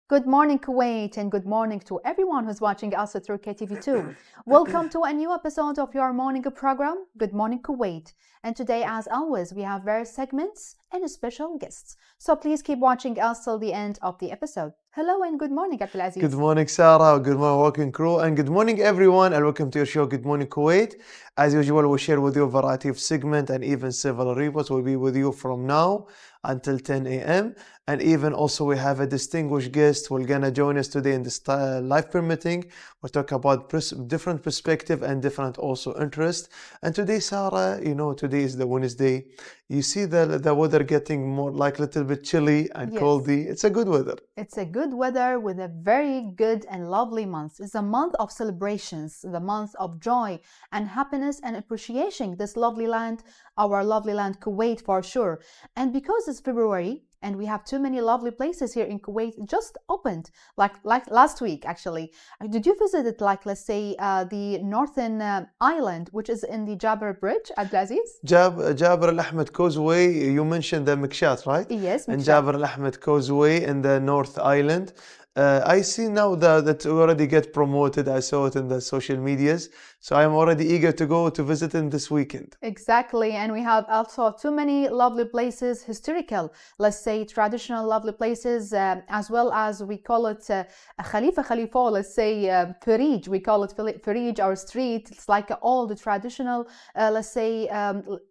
Good morning, Kuwait, and good morning to everyone who's watching us through KTV2. Welcome to a new episode of your morning program, Good Morning Kuwait. And today, as always, we have various segments and special guests. So please keep watching us till the end of the episode. Hello and good morning, Abdulaziz. Good morning, Sarah. Good morning, working crew. And good morning, everyone. And welcome to your show, Good Morning Kuwait. As usual, we'll share with you a variety of segments and even several reports will be with you from now until 10 a.m. And even also we have a distinguished guest who's going to join us today in this live permitting. We'll talk about different perspective and different also interest. And today, Sarah, today is the Wednesday. You see the weather getting more like a little bit chilly and coldy. It's a good weather. It's a good weather with a very good and lovely month. It's a month of celebrations, the month of joy and happiness and appreciating this lovely land, our lovely land, Kuwait for sure. And because it's February, and we have too many lovely places here in Kuwait just opened, like last week actually. Did you visit it, let's say the northern island, which is in the Jabr Bridge, Abdulaziz? Jabr al-Ahmed Causeway, you mentioned the Mikshat, right? Yes, and Jabr al-Ahmed Causeway in the North Island. I see now that we already get promoted. I saw it in the social medias. So I'm already eager to go to visit in this weekend. Exactly. And we have also too many lovely places, historical, let's say traditional lovely places, as well as we call it Khalifa, let's say Farij. We call it Farij, our street. It's like all the traditional, let's say,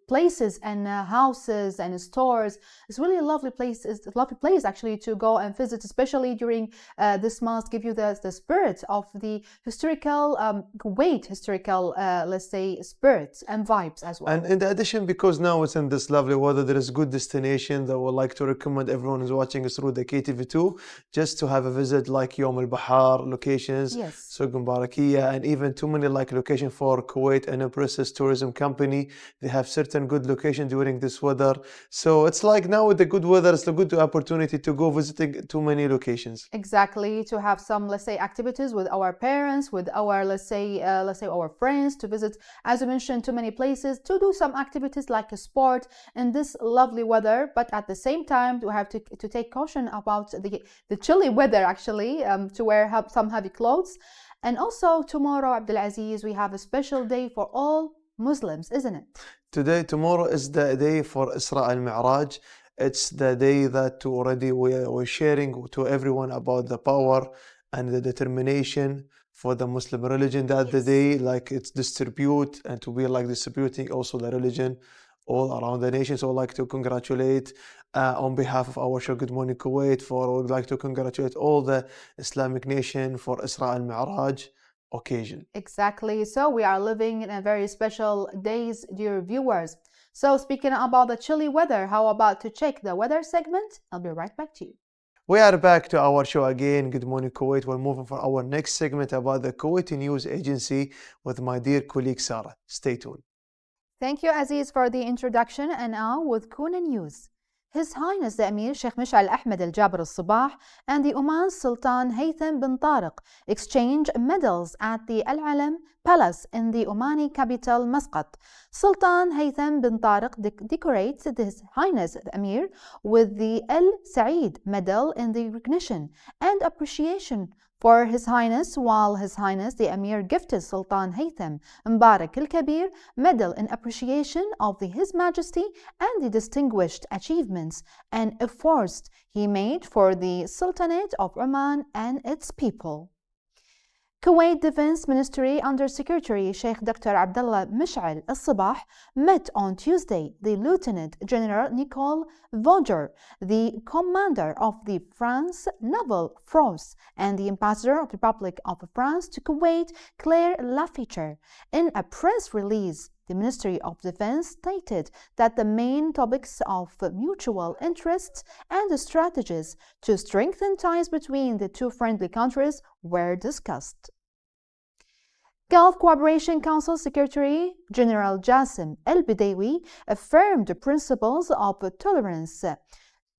places and houses and stores. It's really a lovely place. It's a lovely place actually to go and visit, especially during this month, give you the spirit of the historical Kuwait historical let's say spirits and vibes as well. And in addition, because now it's in this lovely weather, there is good destination that I would like to recommend everyone who's watching us through the KTV2 just to have a visit, like Yom al-Bahar locations, Suq Mubarakiya, and even too many like location for Kuwait and Empresses Tourism Company. They have certain good locations during this weather. So it's like now with the good weather, it's a good opportunity to go visiting too many locations. Exactly, to have some, let's say, activities with our parents, with our, let's say our friends, to visit, as you mentioned, too many places, to do some activities like a sport in this lovely weather. But at the same time, we have to take caution about the chilly weather, actually, to wear some heavy clothes. And also tomorrow, Abdulaziz, we have a special day for all Muslims, isn't it? Tomorrow is the day for Isra al-Mi'raj. It's the day that already we're sharing to everyone about the power and the determination for the Muslim religion. That the day, like it's distribute and to be like distributing also the religion all around the nation. So I'd like to congratulate on behalf of our show Good Morning Kuwait would like to congratulate all the Islamic nation for Isra al-Mi'raj occasion. Exactly. So we are living in a very special days, dear viewers. So speaking about the chilly weather, how about to check the weather segment? I'll be right back to you. We are back to our show again, Good Morning Kuwait. We're moving for our next segment about the Kuwaiti News Agency with my dear colleague Sarah. Stay tuned. Thank you, Aziz, for the introduction. And now with Kuna News. His Highness the Emir Sheikh Mish'al Ahmed Al Jabr Al Sabah and the Oman Sultan Haytham bin Tariq exchange medals at the Al Alam Palace in the Omani capital Muscat. Sultan Haytham bin Tariq decorates His Highness the Emir with the Al Saeed medal in the recognition and appreciation for His Highness, while His Highness the Emir gifted Sultan Haytham Mbarak al-Kabir medal in appreciation of His Majesty and the distinguished achievements and efforts he made for the Sultanate of Oman and its people. Kuwait Defense Ministry Under Secretary Sheikh Dr. Abdullah Mish'al Al-Sabah met on Tuesday the Lieutenant General Nicole Vogger, the commander of the France Naval Force, and the Ambassador of the Republic of France to Kuwait, Claire Lafitcher. In a press release, the Ministry of Defense stated that the main topics of mutual interests and the strategies to strengthen ties between the two friendly countries were discussed. Gulf Cooperation Council Secretary General Jassim El Bidawi affirmed the principles of tolerance,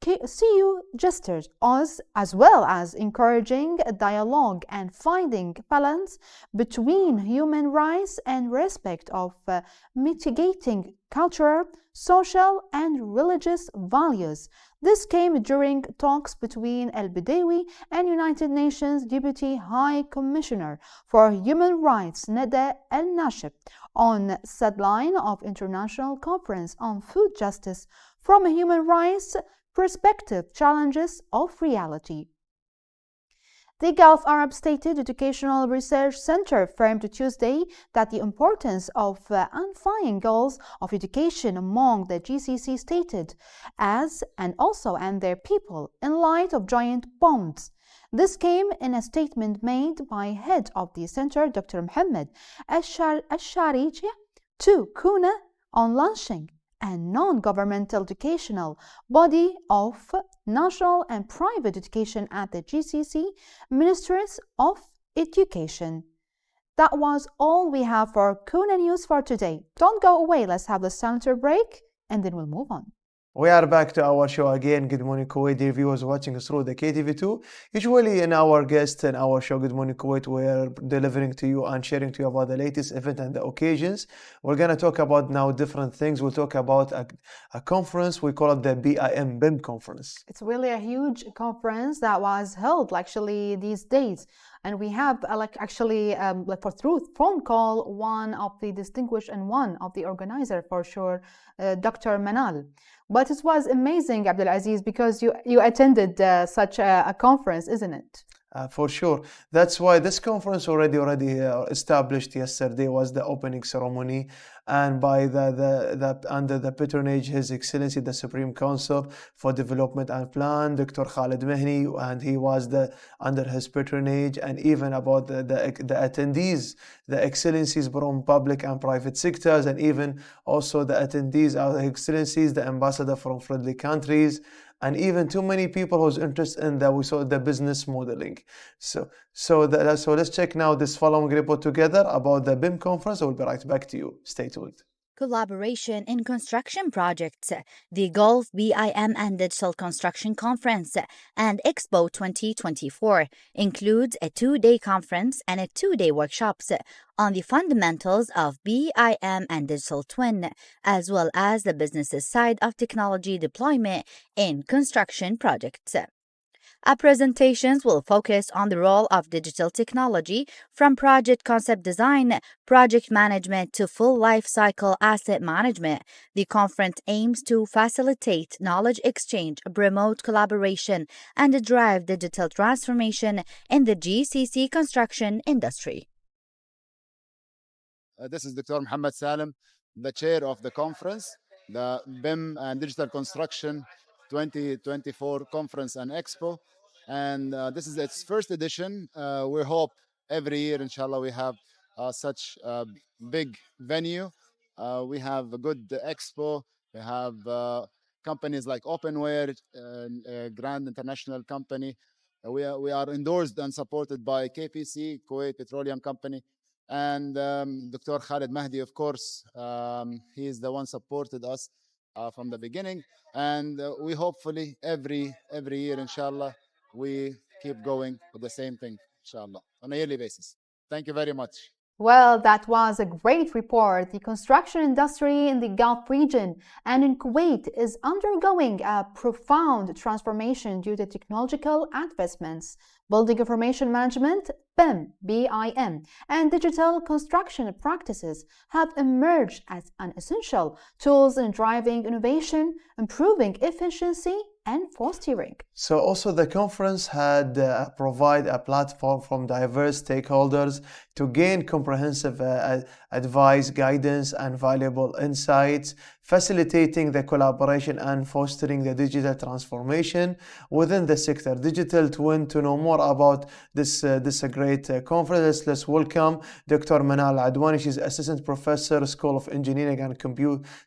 CU gestured as well as encouraging dialogue and finding balance between human rights and respect of mitigating cultural, social, and religious values. This came during talks between Al-Badawi and United Nations Deputy High Commissioner for Human Rights Neda Al-Nashib on sideline of International Conference on Food Justice from a Human Rights Perspective Challenges of Reality. The Gulf Arab State Educational Research Center affirmed Tuesday that the importance of unifying goals of education among the GCC stated and their people in light of joint bonds. This came in a statement made by head of the center, Dr. Mohammed Al-Shariji, to Kuna on launching a non-governmental educational body of national and private education at the GCC Ministries of Education. That was all we have for Kuna News for today. Don't go away, let's have the sanitary break and then we'll move on. We are back to our show again. Good morning, Kuwait. Dear viewers watching us through the KTV2. Usually in our guests in our show, Good Morning Kuwait, we are delivering to you and sharing to you about the latest event and the occasions. We're going to talk about now different things. We'll talk about a conference. We call it the BIM conference. It's really a huge conference that was held actually these days. And we have through phone call one of the distinguished and one of the organizer for sure, Dr. Manal. But it was amazing, Abdulaziz, because you attended such a conference, isn't it? For sure. That's why this conference already established yesterday was the opening ceremony, and by the under the patronage His Excellency the Supreme Council for Development and Plan, Dr. Khalid Mehni, and he was under his patronage, and even about the attendees, the excellencies from public and private sectors, and even also the attendees are excellencies, the ambassador from friendly countries, and even too many people who's interested in we saw the business modeling. So let's check now this following report together about the BIM conference. I will be right back to you. Stay tuned. Collaboration in construction projects, the Gulf BIM and Digital Construction Conference and Expo 2024 includes a 2-day conference and a 2-day workshops on the fundamentals of BIM and digital twin, as well as the business side of technology deployment in construction projects. Our presentations will focus on the role of digital technology from project concept design, project management to full life cycle asset management. The conference aims to facilitate knowledge exchange, promote collaboration, and drive digital transformation in the GCC construction industry. This is Dr. Mohammed Salim, the chair of the conference, the BIM and Digital Construction 2024 Conference and Expo. And this is its first edition. We hope every year, inshallah, we have such a big venue. We have a good expo. We have companies like Openware, a grand international company. We are endorsed and supported by KPC, Kuwait Petroleum Company. And Dr. Khalid Mahdi, of course, he is the one supported us from the beginning. And we hopefully every year, inshallah, we keep going with the same thing, inshallah, on a yearly basis. Thank you very much. Well, that was a great report. The construction industry in the Gulf region and in Kuwait is undergoing a profound transformation due to technological advancements. Building information management, BIM, and digital construction practices have emerged as essential tools in driving innovation, improving efficiency, and fostering. So also the conference had provide a platform from diverse stakeholders to gain comprehensive advice, guidance, and valuable insights, facilitating the collaboration and fostering the digital transformation within the sector. Digital Twin. To know more about this great conference, let's welcome Dr. Manal Adwani. She's Assistant Professor, School of Engineering and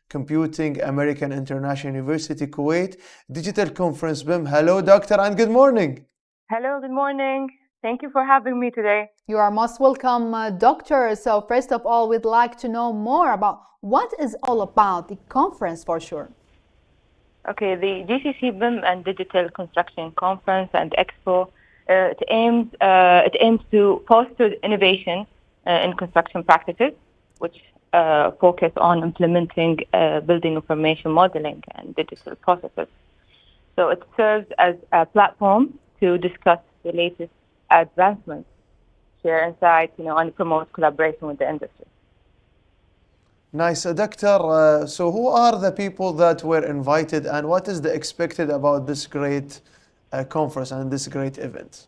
Computing, American International University, Kuwait. Digital Conference BIM. Hello, Doctor, and good morning. Hello, good morning. Thank you for having me today. You are most welcome, Doctor. So first of all, we'd like to know more about what is all about the conference for sure. Okay, the GCC BIM and Digital Construction Conference and Expo, it aims to foster innovation in construction practices, which focus on implementing building information modeling and digital processes. So it serves as a platform to discuss the latest advancements, share insights, and promote collaboration with the industry. Nice. Doctor, so who are the people that were invited and what is the expected about this great conference and this great event?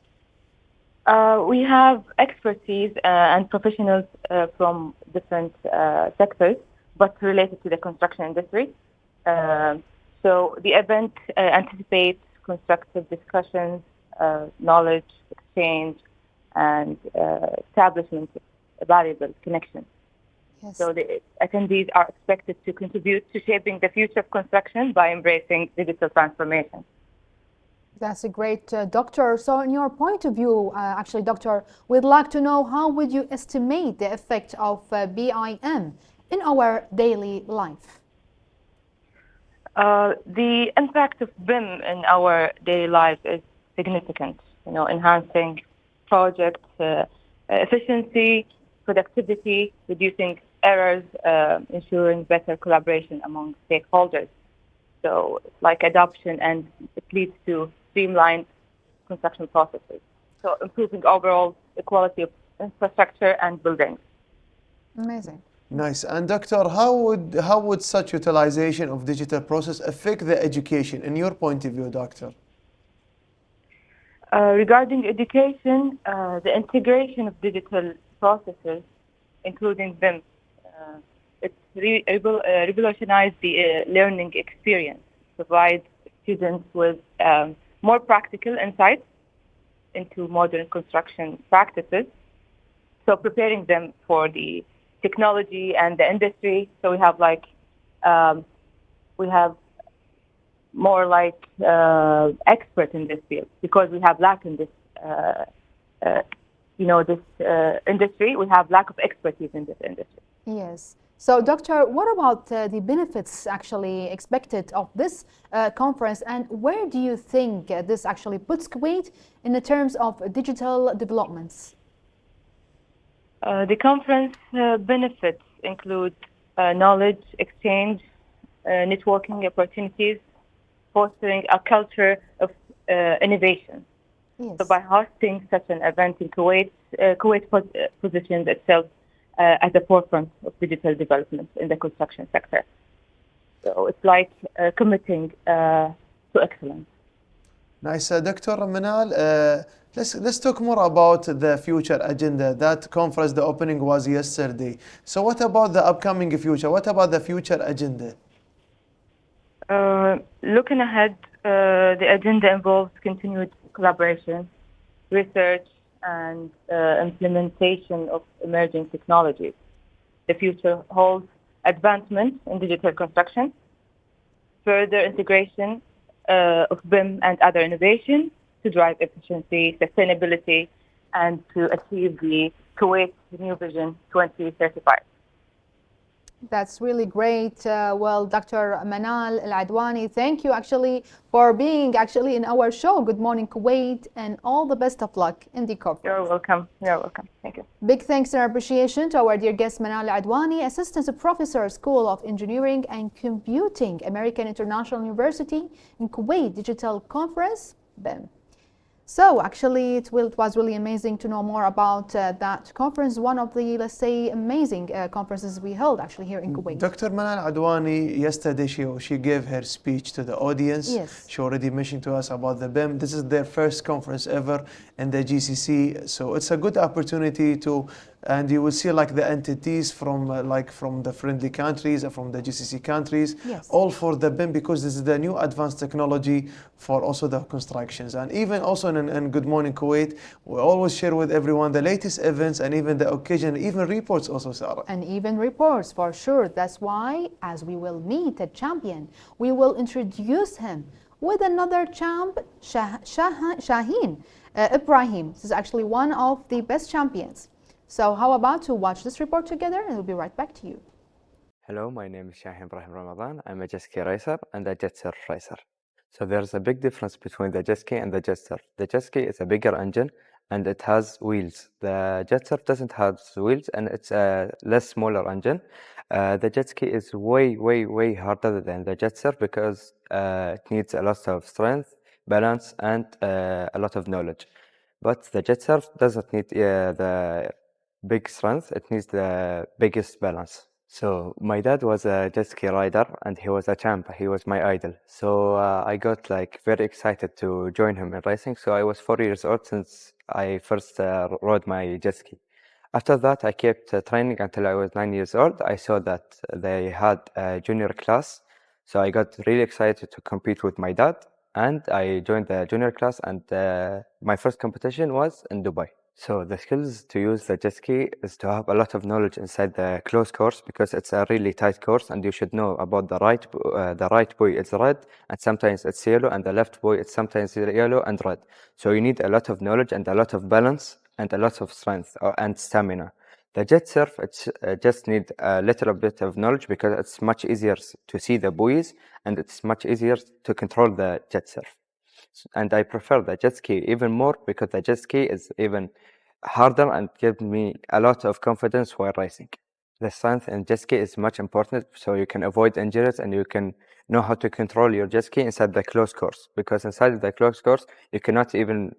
We have expertise and professionals from different sectors, but related to the construction industry. So the event anticipates constructive discussions, knowledge exchange, and establishment of valuable connections. Yes. So the attendees are expected to contribute to shaping the future of construction by embracing digital transformation. That's a great, doctor. So in your point of view, actually, doctor, we'd like to know how would you estimate the effect of BIM in our daily life? The impact of BIM in our daily life is significant, enhancing project efficiency, productivity, reducing errors, ensuring better collaboration among stakeholders. So it's like adoption, and it leads to streamlined construction processes. So improving overall the quality of infrastructure and buildings. Amazing. Nice. And doctor, how would such utilization of digital process affect the education in your point of view, doctor? Regarding education, the integration of digital processes, including BIM, it's revolutionized the learning experience, provides students with more practical insights into modern construction practices, so preparing them for the technology and the industry. So we have more like expert in this field, because we have lack in this industry. We have lack of expertise in this industry. Yes. So, doctor, what about the benefits actually expected of this conference, and where do you think this actually puts Kuwait in the terms of digital developments? The conference benefits include knowledge exchange, networking opportunities, fostering a culture of innovation. Yes. So by hosting such an event in Kuwait, Kuwait positions itself at the forefront of digital development in the construction sector. So it's like committing to excellence. Nice. Dr. Manal, let's talk more about the future agenda. That conference, the opening was yesterday. So what about the upcoming future? What about the future agenda? Looking ahead, the agenda involves continued collaboration, research, and implementation of emerging technologies. The future holds advancement in digital construction, further integration of BIM and other innovation to drive efficiency, sustainability, and to achieve the Kuwait New Vision 2035. That's really great. Well, Dr. Manal Al-Adwani, thank you actually for being actually in our show, Good Morning Kuwait, and all the best of luck in the conference. You're welcome. You're welcome. Thank you. Big thanks and appreciation to our dear guest Manal Al-Adwani, Assistant Professor, School of Engineering and Computing, American International University in Kuwait Digital Conference, BIM. So actually it was really amazing to know more about that conference, one of the, let's say, amazing conferences we held actually here in Kuwait. Dr. Manal Adwani, yesterday she gave her speech to the audience. Yes. She already mentioned to us about the BIM. This is their first conference ever in the GCC. So it's a good opportunity to, and you will see like the entities from from the friendly countries and from the GCC countries, Yes. all for the BIM, because this is the new advanced technology for also the constructions. And even also in Good Morning Kuwait, we always share with everyone the latest events and even the occasion, even reports also, Sarah. And even reports, for sure. That's why, as we will meet a champion, we will introduce him with another champ, Shaheen Ibrahim. This is actually one of the best champions. So how about to watch this report together, and we'll be right back to you. Hello, my name is Shaheen Ibrahim Ramadan. I'm a jet ski racer and a jet surf racer. So there's a big difference between the jet ski and the jet surf. The jet ski is a bigger engine and it has wheels. The jet surf doesn't have wheels and it's a less smaller engine. The jet ski is way harder than the jet surf because it needs a lot of strength, balance, and a lot of knowledge. But the jet surf doesn't need the big strength, it needs the biggest balance. So my dad was a jet ski rider and he was a champ. He was my idol. So I got like very excited to join him in racing. So I was 4 years old since I first rode my jet ski. After that, I kept training until I was 9 years old. I saw that they had a junior class. So I got really excited to compete with my dad and I joined the junior class and my first competition was in Dubai. So the skills to use the jet ski is to have a lot of knowledge inside the closed course because it's a really tight course and you should know about the right buoy it's red and sometimes it's yellow and the left buoy it's sometimes yellow and red. So you need a lot of knowledge and a lot of balance and a lot of strength and stamina. The jet surf, it's just need a little bit of knowledge because it's much easier to see the buoys and it's much easier to control the jet surf. And I prefer the jet ski even more because the jet ski is even harder and gives me a lot of confidence while racing. The strength in jet ski is much important so you can avoid injuries and you can know how to control your jet ski inside the closed course because inside the closed course you cannot even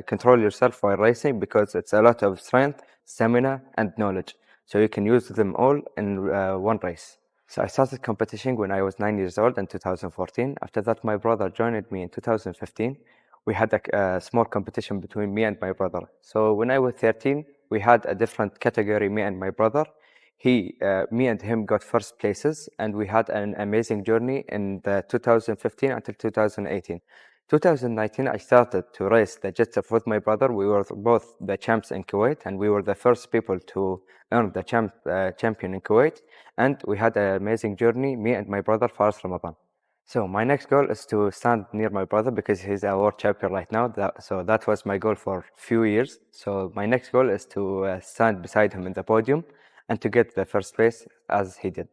control yourself while racing because it's a lot of strength, stamina and knowledge. So you can use them all in one race. So I started competition when I was 9 years old in 2014. After that, my brother joined me in 2015. We had a small competition between me and my brother. So when I was 13, we had a different category, me and my brother. Me and him got first places, and we had an amazing journey in the 2015 until 2018. 2019, I started to race the jet surf with my brother. We were both the champs in Kuwait, and we were the first people to earn the champion in Kuwait. And we had an amazing journey, me and my brother, Faris Ramadan. So my next goal is to stand near my brother because he's a world champion right now. So that was my goal for a few years. So my next goal is to stand beside him in the podium and to get the first place as he did.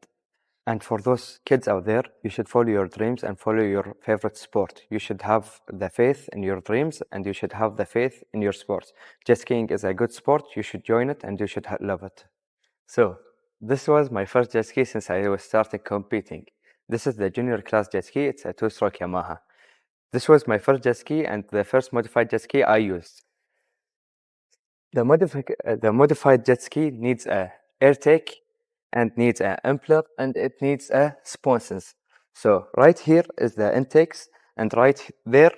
And for those kids out there, you should follow your dreams and follow your favorite sport. You should have the faith in your dreams and you should have the faith in your sports. Jet skiing is a good sport. You should join it and you should love it. So this was my first jet ski since I was starting competing. This is the junior class jet ski. It's a 2-stroke Yamaha. This was my first jet ski and the first modified jet ski I used. The modified jet ski needs a air take and needs an impler and it needs a sponsons. So right here is the intakes and right there,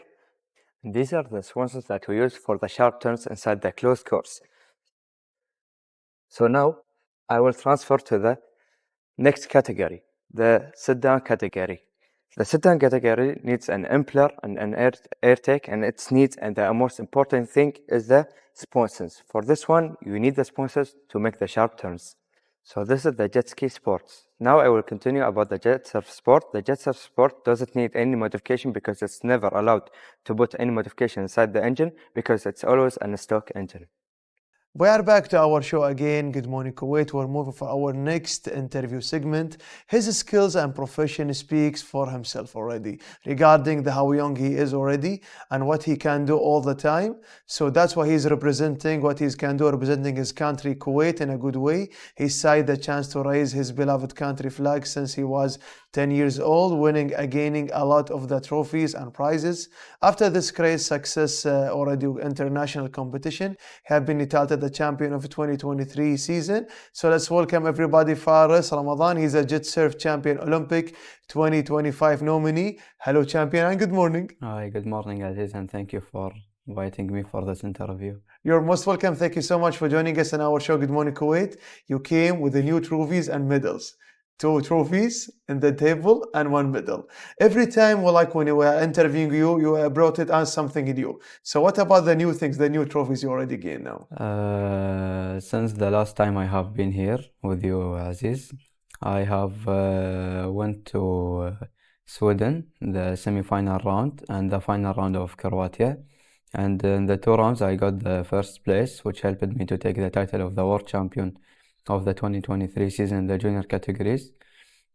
these are the sponsons that we use for the sharp turns inside the closed course. So now I will transfer to the next category, the sit-down category. The sit-down category needs an impler and an air take and its needs, and the most important thing is the sponsons. For this one, you need the sponsors to make the sharp turns. So this is the jet ski sports. Now I will continue about the jet surf sport. The jet surf sport doesn't need any modification because it's never allowed to put any modification inside the engine because it's always a stock engine. We are back to our show again. Good morning, Kuwait. We're moving for our next interview segment. His skills and profession speaks for himself already regarding how young he is already and what he can do all the time. So that's why he's representing what he can do, representing his country, Kuwait, in a good way. He's had the chance to raise his beloved country flag since he was 10 years old, winning and gaining a lot of the trophies and prizes. After this great success already international competition, he has been titled the champion of 2023 season. So let's welcome everybody Faris Ramadan. He's a jet surf champion Olympic 2025 nominee. Hello champion and good morning. Hi, good morning Aziz, and thank you for inviting me for this interview. You're most welcome. Thank you so much for joining us on our show Good Morning Kuwait. You came with the new trophies and medals. 2 trophies in the table and 1 medal. Every time when we were interviewing you, you brought it as something new. So what about the new things, the new trophies you already gained now? Since the last time I have been here with you, Aziz, I have went to Sweden, the semi-final round and the final round of Croatia. And in the 2 rounds, I got the first place, which helped me to take the title of the world champion of the 2023 season in the junior categories.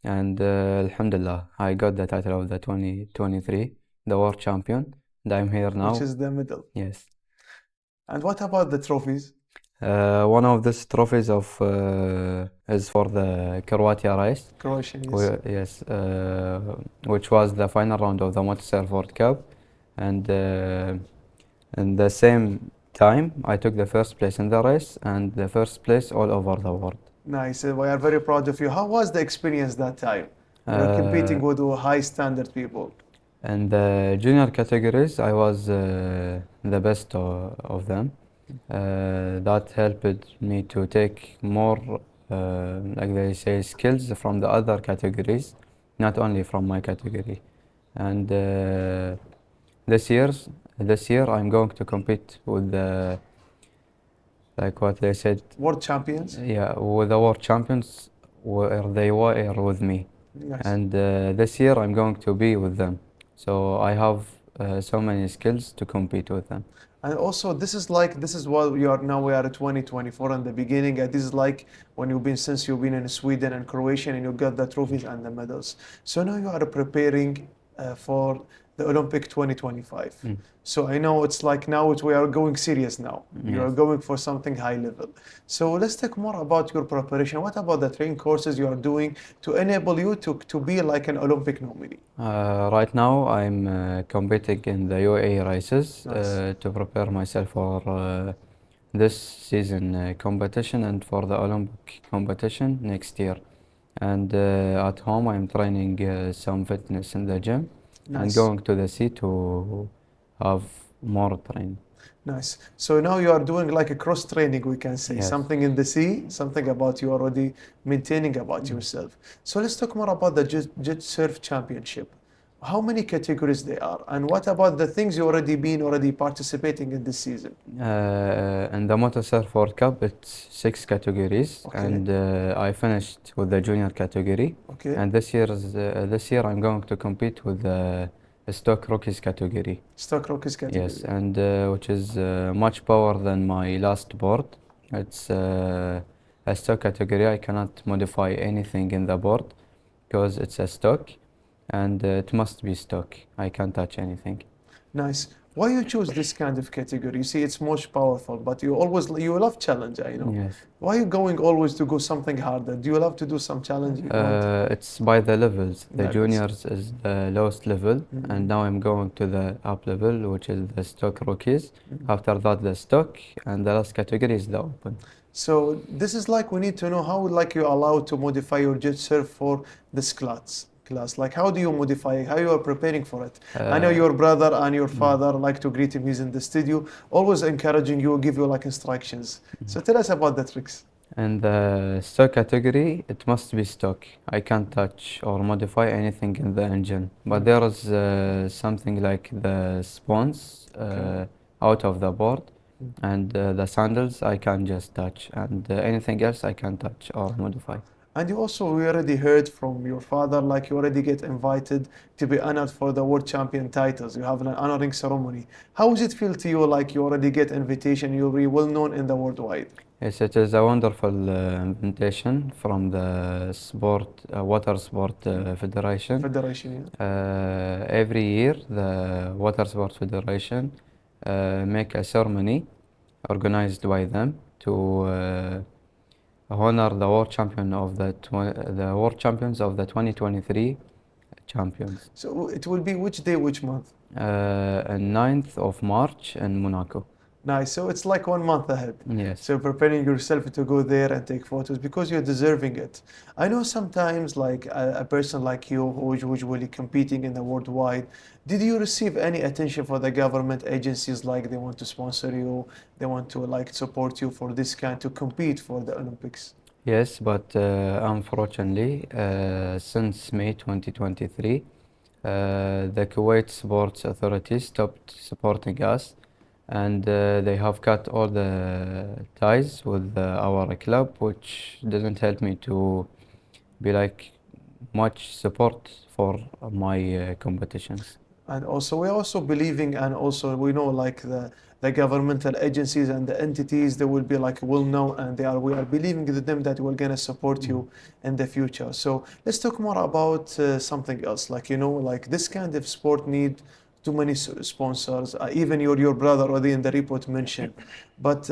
and Alhamdulillah, I got the title of the 2023, the world champion, and I'm here now. Which is the medal. Yes. And what about the trophies? One of these trophies is for the Croatia race. Croatian, yes. Yes, which was the final round of the Motorsurf World Cup, and in the same time I took the first place in the race and the first place all over the world. Nice. We are very proud of you. How was the experience that time? Competing with high standard people. In the junior categories, I was the best of them. That helped me to take more, like they say, skills from the other categories, not only from my category. And this year I'm going to compete with the, like what they said, World champions? yeah, with the world champions where they were with me. Yes. And this year I'm going to be with them. So I have so many skills to compete with them. And also, this is what we are now. We are at 2024 in the beginning. And this is like when since you've been in Sweden and Croatia and you got the trophies and the medals. So now you are preparing for the Olympic 2025. So I know it's like now we are going serious now. You are going for something high level. So let's talk more about your preparation. What about the training courses you are doing to enable you to be like an Olympic nominee? Right now I'm competing in the UAE races. Nice. To prepare myself for this season competition and for the Olympic competition next year. And at home I'm training some fitness in the gym. Nice. And going to the sea to have more training. Nice. So now you are doing like a cross training, we can say. Yes. Something in the sea, something about you already maintaining about yourself. So let's talk more about the Jet Surf Championship. How many categories there are, and what about the things you already participating in this season? In the Motorsurf World Cup, it's 6 categories, Okay. and I finished with the junior category. Okay. And this year I'm going to compete with the stock rookies category. Stock Rockies category. Yes, and which is much power than my last board. It's a stock category. I cannot modify anything in the board because it's a stock, and it must be stock. I can't touch anything. Nice. Why you choose this kind of category? You see, it's most powerful, but you love challenge, I know. Yes. Why you going always to go something harder? Do you love to do some challenge? You want? It's by the levels. The Levels. juniors is the lowest level, and now I'm going to the up level, which is the stock rookies. After that, the stock, and the last category is the open. So this is like we need to know how like you're allowed to modify your jet surf for this class. Like how do you modify it? How you are preparing for it? I know your brother and your father like to greet him. He's in the studio, always encouraging you, give you like instructions. So tell us about the tricks. In the stock category, it must be stock. I can't touch or modify anything in the engine. But there is something like the spawns out of the board, and the sandals I can just touch, and anything else I can touch or modify. And we already heard from your father, like you already get invited to be honored for the world champion titles. You have an honoring ceremony. How does it feel to you like you already get invitation, you're really well known in the worldwide? Yes, it is a wonderful invitation from the Water Sport Federation. Federation, yeah. Every year, the Water Sport Federation make a ceremony organized by them to honor the world champion of the world champions of the 2023 champions. So it will be which day, which month? 9th of March in Monaco. Nice. So it's like 1 month ahead. Yes. So preparing yourself to go there and take photos because you're deserving it. I know sometimes like a person like you who is usually competing in the worldwide, did you receive any attention for the government agencies like they want to sponsor you, they want to like support you for this kind to compete for the Olympics? Yes, but unfortunately, since May 2023, the Kuwait Sports Authority stopped supporting us, and they have cut all the ties with our club, which didn't help me to be like much support for my competitions. And also we're also believing, and also we know like the governmental agencies and the entities, they will be like will know, and we are believing in them that we're gonna support you in the future. So let's talk more about something else. Like like this kind of sport need too many sponsors. Even your brother already in the report mentioned. But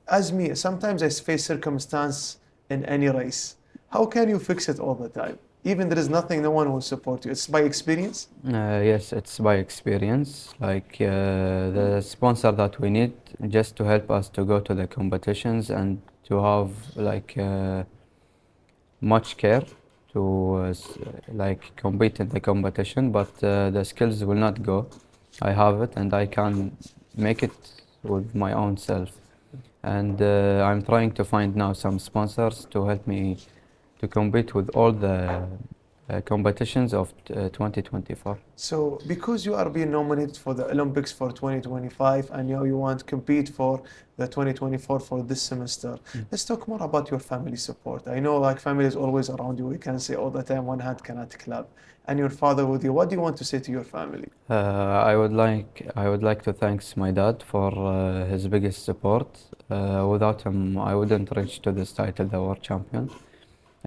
as me, sometimes I face circumstance in any race. How can you fix it all the time? Even there is nothing, no one will support you. It's by experience. Yes, it's by experience. Like the sponsor that we need just to help us to go to the competitions and to have like much care to like compete in the competition, but the skills will not go. I have it and I can make it with my own self. And I'm trying to find now some sponsors to help me to compete with all the competitions of 2024. So, because you are being nominated for the Olympics for 2025 and you want to compete for the 2024 for this semester, let's talk more about your family support. I know like family is always around you. We can say all the time, one hand cannot clap. And your father with you. What do you want to say to your family? I would like to thank my dad for his biggest support. Without him, I wouldn't reach to this title, the world champion.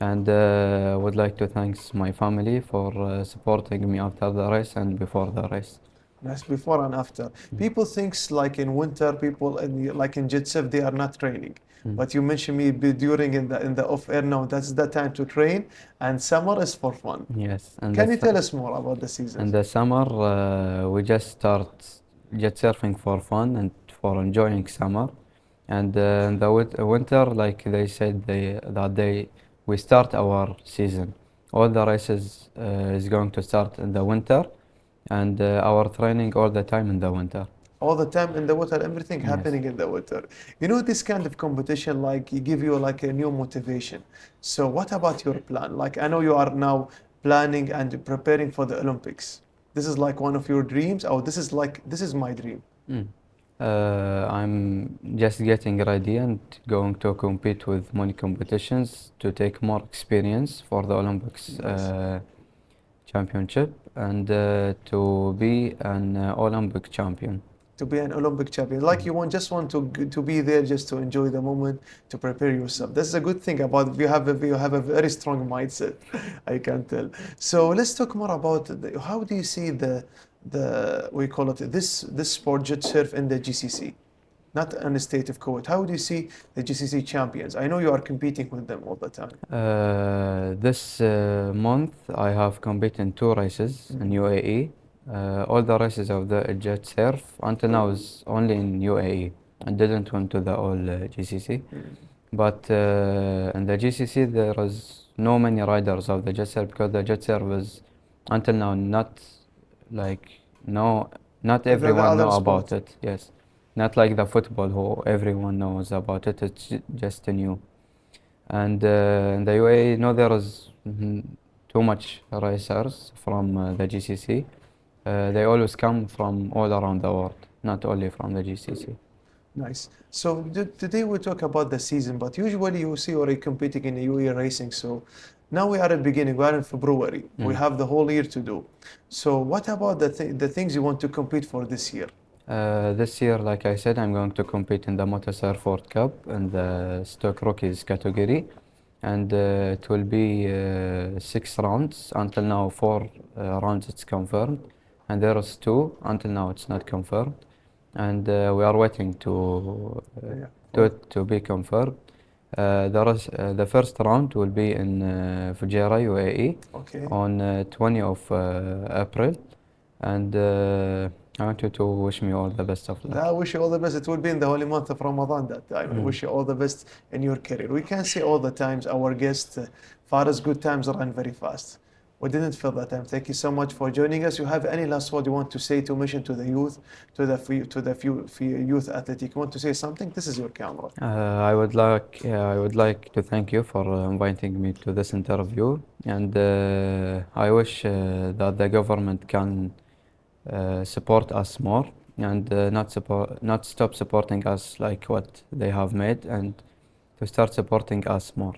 And I would like to thank my family for supporting me after the race and before the race. Yes, before and after. People thinks like in winter, people like in Jitsef, they are not training. But you mentioned me during in the off air now. That's the time to train, and summer is for fun. Yes. And Can you tell us more about the season? in the summer, we just start jet surfing for fun and for enjoying summer. And in the winter, like they said, we start our season. All the races is going to start in the winter, and our training all the time in the winter. All the time in the water, everything Yes. happening in the water. This kind of competition, like you give you like a new motivation. So what about your plan? Like I know you are now planning and preparing for the Olympics. This is like one of your dreams, or this is my dream. I'm just getting ready and going to compete with many competitions to take more experience for the Olympics championship and to be an Olympic champion. To be an Olympic champion, like you just want to be there just to enjoy the moment, to prepare yourself. That's a good thing about you have a very strong mindset. I can tell. So let's talk more about how do you see the we call it this sport jet surf in the GCC, not in the state of Kuwait. How do you see the GCC champions? I know you are competing with them all the time. This month I have competed in 2 races in UAE. All the races of the jet surf until now is only in UAE. I didn't went to the all GCC. But in the GCC there is no many riders of the jet surf because the jet surf is until now not everyone other know about sports. it. Yes, not like the football who everyone knows about it. It's just new. And in the UAE, no, there is too much racers from the GCC. They always come from all around the world, not only from the GCC. Nice. So today we talk about the season, but usually you see already competing in the UAE racing. So now we are at the beginning, we are in February. We have the whole year to do. So what about the things you want to compete for this year? This year, like I said, I'm going to compete in the Motosurf World Cup in the Stock Rookies category. And it will be 6 rounds. Until now, 4 rounds it's confirmed. And there is 2. Until now, it's not confirmed. And we are waiting to be confirmed. The first round will be in Fujairah, UAE, on 20 of April. And I want you to wish me all the best of luck. I wish you all the best. It will be in the holy month of Ramadan that time. I wish you all the best in your career. We can say all the times our guest, Farah's good times run very fast. We didn't feel that time. Thank you so much for joining us. You have any last word you want to say to mention to the youth, to the youth athletic? You want to say something? This is your camera. I would like to thank you for inviting me to this interview, and I wish that the government can support us more and not stop supporting us like what they have made, and to start supporting us more.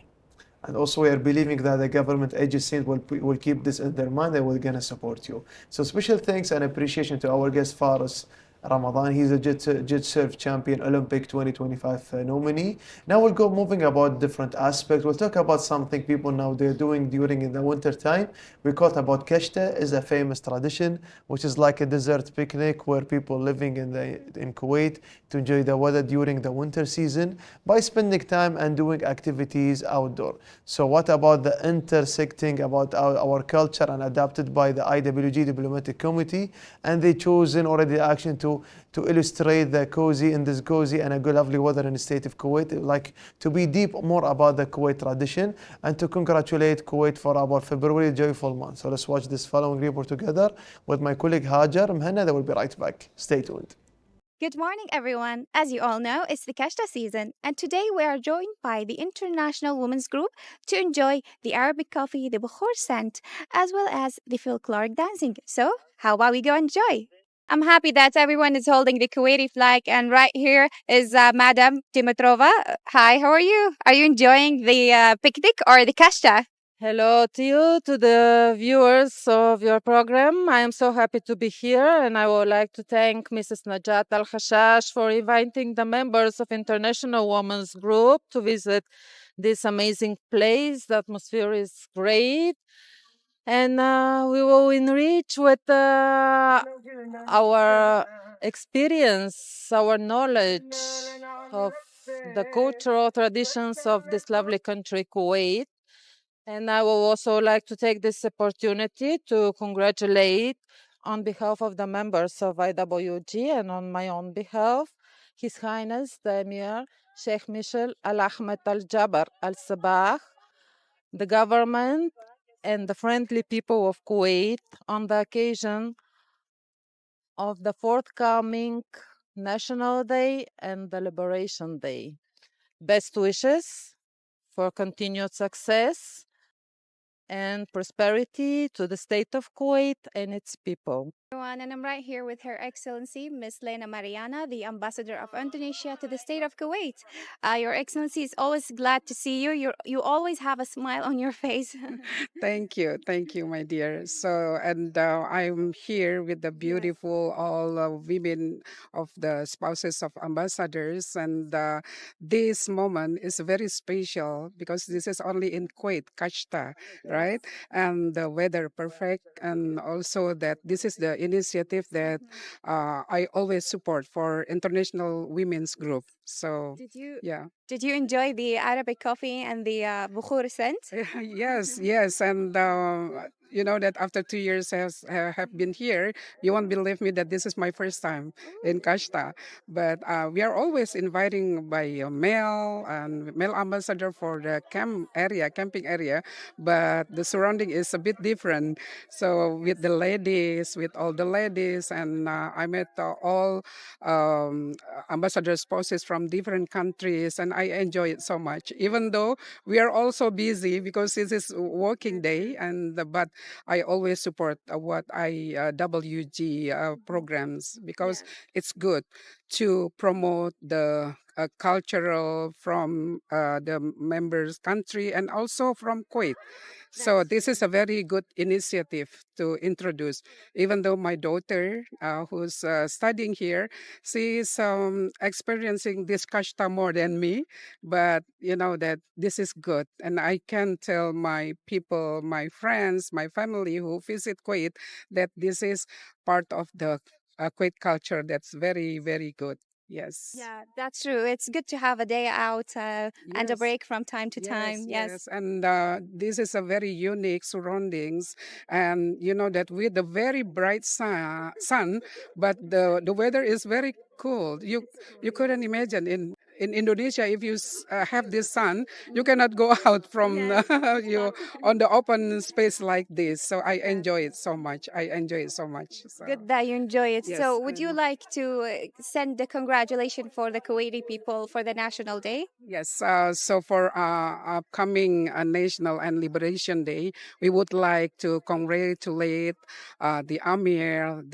And also we are believing that the government agencies will keep this in their mind and we're going to support you. So special thanks and appreciation to our guest Faris Ramadan. He's a jet surf champion, Olympic 2025 nominee. Now we'll go moving about different aspects. We'll talk about something people now they're doing during in the winter time. We call it about kashta, is a famous tradition, which is like a desert picnic where people living in Kuwait to enjoy the weather during the winter season by spending time and doing activities outdoor. So what about the intersecting about our culture and adapted by the IWG Diplomatic Committee, and they chosen already action to illustrate the cozy in this cozy and a good lovely weather in the state of Kuwait, like to be deep more about the Kuwait tradition and to congratulate Kuwait for our February joyful month. So let's watch this following report together with my colleague Hajar Mhanna. They will be right back. Stay tuned. Good morning, everyone. As you all know, it's the Kashta season, and today we are joined by the International Women's Group to enjoy the Arabic coffee, the Bukhur scent, as well as the folkloric dancing. So, how about we go enjoy? I'm happy that everyone is holding the Kuwaiti flag, and right here is Madam Dimitrova. Hi, how are you? Are you enjoying the picnic or the Kashta? Hello to you, to the viewers of your program. I am so happy to be here, and I would like to thank Mrs. Najat Al Khashash for inviting the members of International Women's Group to visit this amazing place. The atmosphere is great, and we will enrich with our experience, our knowledge of the cultural traditions of this lovely country, Kuwait. And I would also like to take this opportunity to congratulate on behalf of the members of IWG and on my own behalf, His Highness the Emir Sheikh Michel Al Ahmed Al Jaber Al Sabah, the government and the friendly people of Kuwait on the occasion of the forthcoming National Day and the Liberation Day. Best wishes for continued success and prosperity to the state of Kuwait and its people. Everyone, and I'm right here with Her Excellency Miss Lena Mariana, the Ambassador of Indonesia to the state of Kuwait. Your Excellency is always glad to see you. You always have a smile on your face. Thank you, my dear. So, and I'm here with the beautiful all women of the spouses of ambassadors, and this moment is very special because this is only in Kuwait, Kashta, right? And the weather perfect, and also that this is the initiative that I always support for International Women's Group. So, Did you enjoy the Arabic coffee and the bukhur scent? yes, and you know that after 2 years have been here, you won't believe me that this is my first time in Kashta. But we are always inviting by male ambassador for the camping area, but the surrounding is a bit different. So with all the ladies, and I met all ambassador spouses from different countries, and I enjoy it so much. Even though we are also busy because this is working day, and but I always support what WG programs because it's good to promote the cultural from the members country and also from Kuwait. So this is a very good initiative to introduce. Even though my daughter, who's studying here, she is experiencing this kashta more than me, but you know that this is good, and I can tell my people, my friends, my family who visit Kuwait that this is part of the Kuwait culture. That's very, very good. Yes. Yeah, that's true. It's good to have a day out and a Yes. break from time to time. Yes. And this is a very unique surroundings, and you know that with the very bright sun, but the weather is very cool. You couldn't imagine in Indonesia if you have this sun, you cannot go out from you on the open space like this. So I enjoy it so much. So, Good that you enjoy it. Yes, So, would you and- like to send the congratulations for the Kuwaiti people for the National Day? Yes, so for upcoming National and Liberation Day, we would like to congratulate the Amir,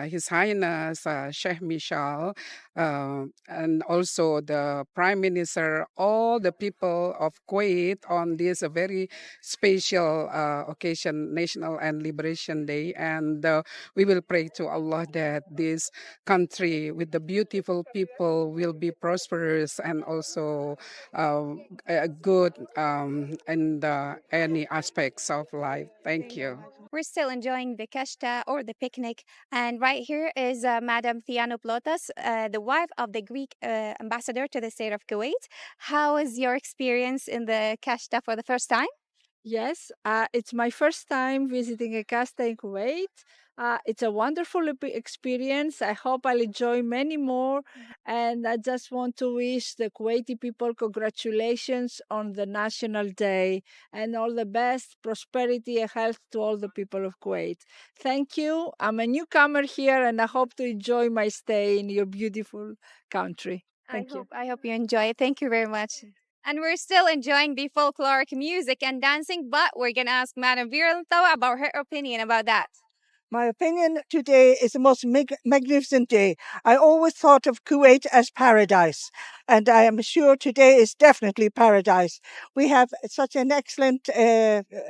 His Highness Sheikh Michel and also the Prime Minister, all the people of Kuwait on this very special occasion, National and Liberation Day. And we will pray to Allah that this country with the beautiful people will be prosperous and also good in any aspects of life. Thank you. We're still enjoying the kashta or the picnic. And right here is Madam Theanoplotas, the wife of the Greek ambassador to the state of Kuwait. How is your experience in the kashta for the first time? Yes, it's my first time visiting a casta in Kuwait. It's a wonderful experience. I hope I'll enjoy many more. And I just want to wish the Kuwaiti people congratulations on the National Day and all the best, prosperity and health to all the people of Kuwait. Thank you. I'm a newcomer here and I hope to enjoy my stay in your beautiful country. Thank you. I hope you enjoy it. Thank you very much. And we're still enjoying the folkloric music and dancing, but we're going to ask Madam Viral about her opinion about that. My opinion today is the most magnificent day. I always thought of Kuwait as paradise, and I am sure today is definitely paradise. We have such an excellent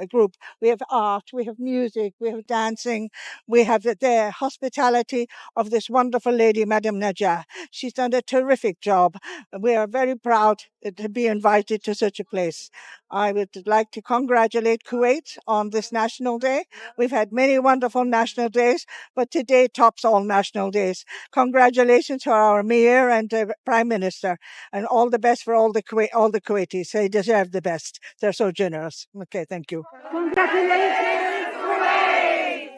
group. We have art, we have music, we have dancing, we have the hospitality of this wonderful lady, Madam Najah. She's done a terrific job. We are very proud to be invited to such a place. I would like to congratulate Kuwait on this National Day. We've had many wonderful national days, but today tops all national days. Congratulations to our Mayor and Prime Minister, and all the best for all the Kuwaitis. They deserve the best. They're so generous. Okay, thank you. Congratulations, Kuwait!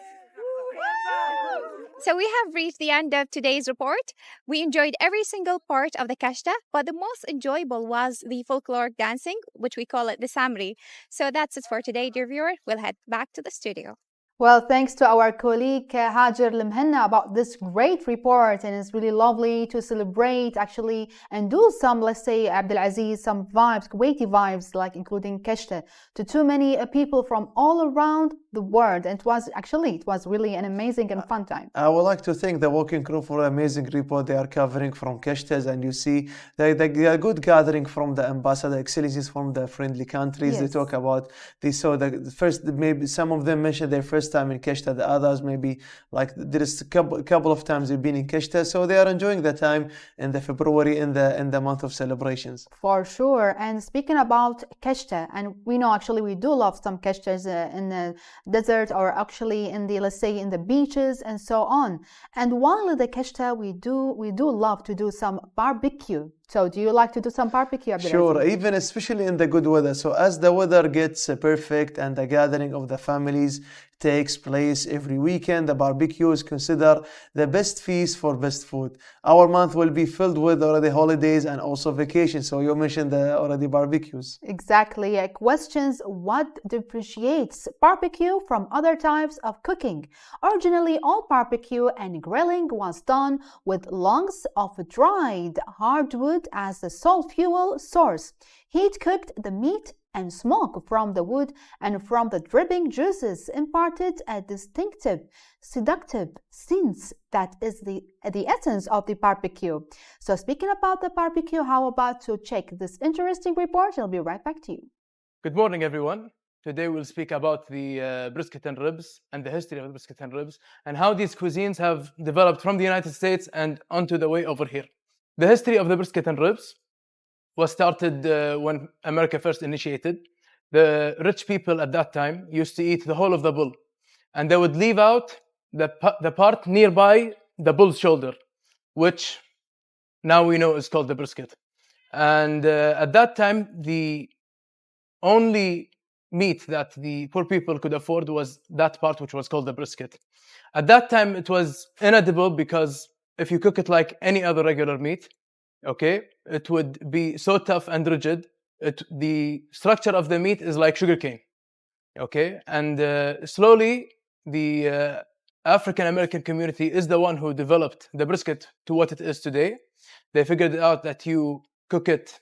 So we have reached the end of today's report. We enjoyed every single part of the kashta, but the most enjoyable was the folkloric dancing, which we call it the samri. So that's it for today, dear viewer. We'll head back to the studio. Well, thanks to our colleague Hajar Lemhenna about this great report, and it's really lovely to celebrate actually and do some, let's say, Abdulaziz, some vibes, Kuwaiti vibes, like including Keshta, to too many people from all around the world. And it was really an amazing and fun time. I would like to thank the working crew for an amazing report they are covering from Keshtas, and you see they are good gathering from the ambassador, excellencies from the friendly countries. Yes. They talk about this. So the first, maybe some of them mentioned their first time in Keshta, the others maybe like there is a couple of times they've been in Keshta, so they are enjoying the time in the February in the month of celebrations. For sure. And speaking about Keshta, and we know actually we do love some Keshtas in the desert, or actually in the, let's say, in the beaches and so on. And while in the Keshta we do love to do some barbecue. So do you like to do some barbecue, Abdulaziz? Sure, even especially in the good weather. So as the weather gets perfect and the gathering of the families takes place every weekend, the barbecue is considered the best feast for best food. Our month will be filled with already holidays and also vacations. So you mentioned the already barbecues. Exactly. Questions: what differentiates barbecue from other types of cooking? Originally, all barbecue and grilling was done with logs of dried hardwood as the sole fuel source. Heat cooked the meat, and smoke from the wood and from the dripping juices imparted a distinctive, seductive sense that is the essence of the barbecue. So speaking about the barbecue, how about to check this interesting report? I'll be right back to you. Good morning, everyone. Today we'll speak about the brisket and ribs and the history of the brisket and ribs and how these cuisines have developed from the United States and onto the way over here. The history of the brisket and ribs was started when America first initiated. The rich people at that time used to eat the whole of the bull, and they would leave out the part nearby the bull's shoulder, which now we know is called the brisket. And at that time, the only meat that the poor people could afford was that part which was called the brisket. At that time, it was inedible because if you cook it like any other regular meat, okay, it would be so tough and rigid. The structure of the meat is like sugarcane, okay? And slowly, the African American community is the one who developed the brisket to what it is today. They figured out that you cook it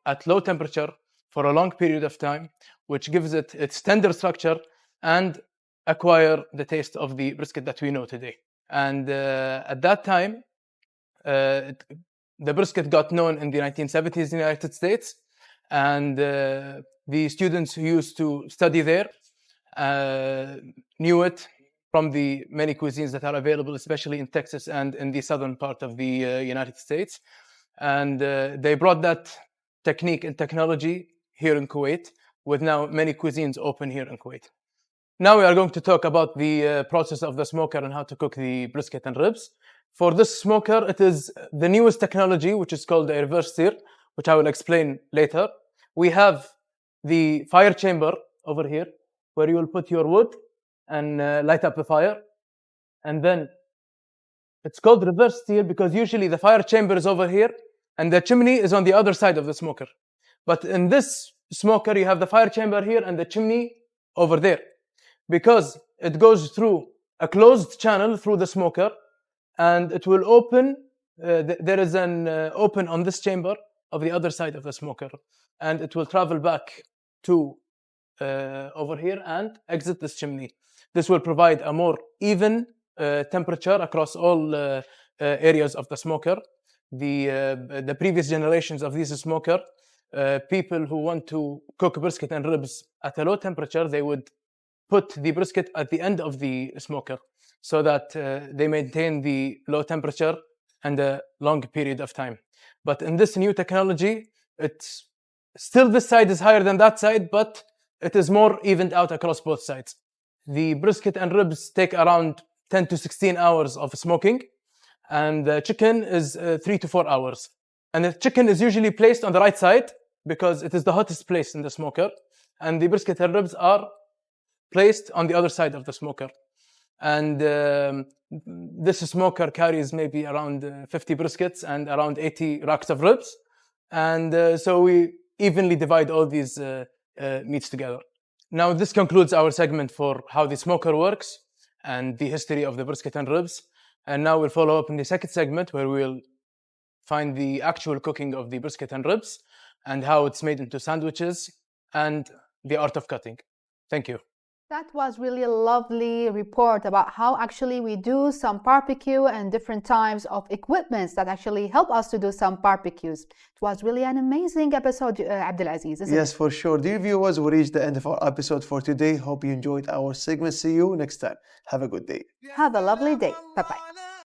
at low temperature for a long period of time, which gives it its tender structure and acquire the taste of the brisket that we know today. And at that time, the brisket got known in the 1970s in the United States, and the students who used to study there knew it from the many cuisines that are available, especially in Texas and in the southern part of the United States. And they brought that technique and technology here in Kuwait, with now many cuisines open here in Kuwait. Now we are going to talk about the process of the smoker and how to cook the brisket and ribs. For this smoker, it is the newest technology, which is called a reverse sear, which I will explain later. We have the fire chamber over here, where you will put your wood and light up the fire. And then it's called reverse sear because usually the fire chamber is over here and the chimney is on the other side of the smoker. But in this smoker, you have the fire chamber here and the chimney over there, because it goes through a closed channel through the smoker, and it will open. There is an open on this chamber of the other side of the smoker, and it will travel back to over here and exit this chimney. This will provide a more even temperature across all areas of the smoker. The previous generations of these smoker, people who want to cook brisket and ribs at a low temperature, they would put the brisket at the end of the smoker so that they maintain the low temperature and a long period of time. But in this new technology, it's still this side is higher than that side, but it is more evened out across both sides. The brisket and ribs take around 10 to 16 hours of smoking, and the chicken is 3 to 4 hours. And the chicken is usually placed on the right side because it is the hottest place in the smoker, and the brisket and ribs are placed on the other side of the smoker. And this smoker carries maybe around 50 briskets and around 80 racks of ribs. And so we evenly divide all these meats together. Now this concludes our segment for how the smoker works and the history of the brisket and ribs. And now we'll follow up in the second segment, where we'll find the actual cooking of the brisket and ribs and how it's made into sandwiches and the art of cutting. Thank you. That was really a lovely report about how actually we do some barbecue and different types of equipments that actually help us to do some barbecues. It was really an amazing episode, Abdulaziz, isn't it? Yes, for sure. Dear viewers, we reached the end of our episode for today. Hope you enjoyed our segment. See you next time. Have a good day. Have a lovely day. Bye-bye.